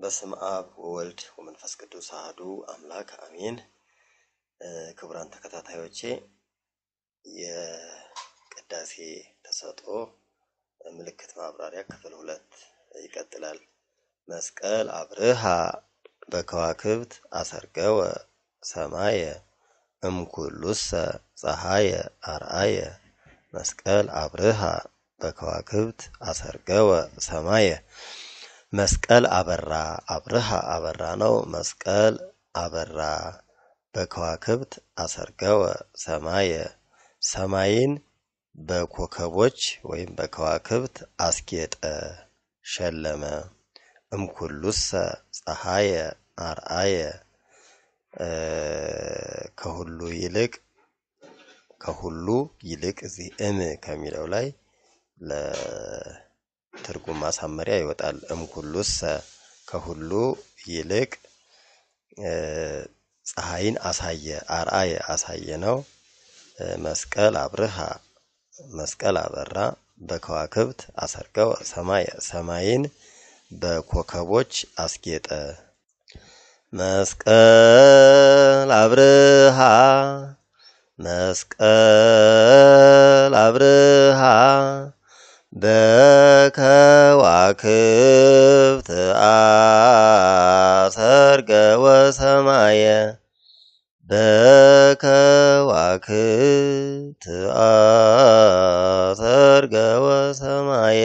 በስም አብ ወወልድ ወመንፈስ ቅዱስ አሐዱ አምላክ አሜን። ክቡራን ተከታታዮቼ የቅዳሴ ተሰጥኦ ምልክት ማብራሪያ ክፍል 2 ይቀጥላል። መስቀል አብርሃ በከዋክብት አሰርገወ ሰማየ እምኩሉሰ ፀሐየ አርአየ። መስቀል አብርሃ በከዋክብት አሰርገወ ሰማየ። መስቀል አበራ አብርሃ አበራ ነው። መስቀል አበራ በከዋክብት አሰርገወ ሰማየ ሰማይን በኮከቦች ወይም በከዋክብት አስጌጠ ሸለመ። እምኩሉሰ ፀሐየ አርአየ ከሁሉ ይልቅ እዚህ ከሚለው ላይ ለትርጉም ማሳመሪያ ይወጣል። እምኩሉሰ ከሁሉ ይልቅ ፀሐይን አሳየ አርአየ አሳየ ነው። መስቀል አብርሃ መስቀል አበራ በከዋክብት አሰርገወ ሰማየ ሰማይን በኮከቦች አስጌጠ። መስቀል አብርሃ መስቀል አብርሃ በከዋክብት አሰርገወ ሰማየ በከዋክብት አሰርገወ ሰማየ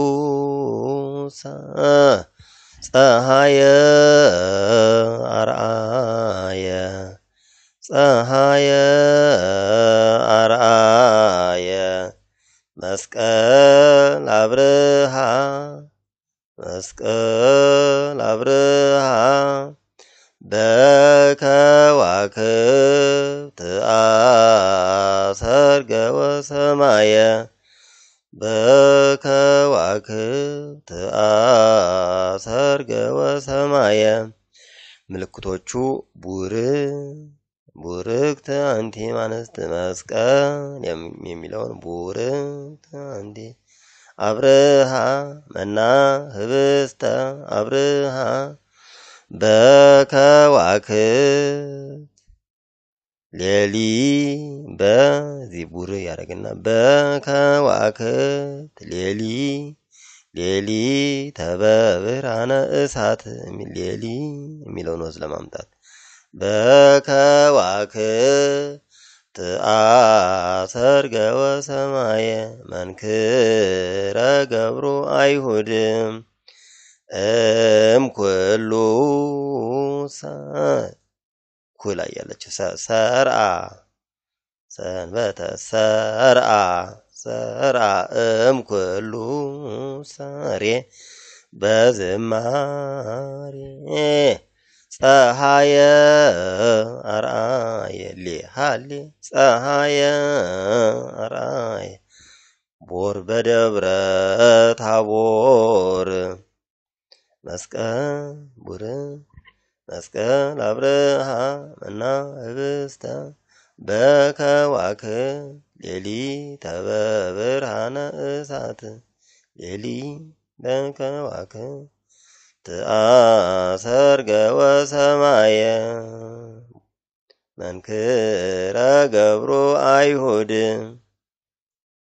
እምኩሉሰ ፀሐየ አርአየ ፀሐየ አርአየ። መስቀል አብርሃ መስቀል አብርሃ በከዋክብት አሰርገወ ሰማየ በከዋክብት አሰርገወ ሰማየ። ምልክቶቹ ቡርክት አንቲ ማንስት መስቀል የሚለውን ቡርክት አንቲ አብርሃ መና ህብስተ አብርሃ በከዋክብት ሌሊ በዚህ ቡር ያደረግና በከዋክብት ሌሊ ተበብርሃነ እሳት ሌሊ የሚለውን ወዝ ለማምጣት በከዋክብት አሰርገወ ሰማየ መንክረ ገብሩ አይሁድ እምኩሉሰ ኩላ ያለችው ሰርአ ሰንበተ ሰርአ እምኩሉሰ ሬ በዝማሬ ፀሐየ አርአየ ሌሃሌ ፀሐየ አርአየ ቦር በደብረ ታቦር መስቀል አብርሃ መና ህብስተ በከዋክብት ሌሊ ተበብርሃነ እሳት ሌሊ በከዋክብት አሰርገወ ሰማየ መንክረ ገብሩ አይሁድ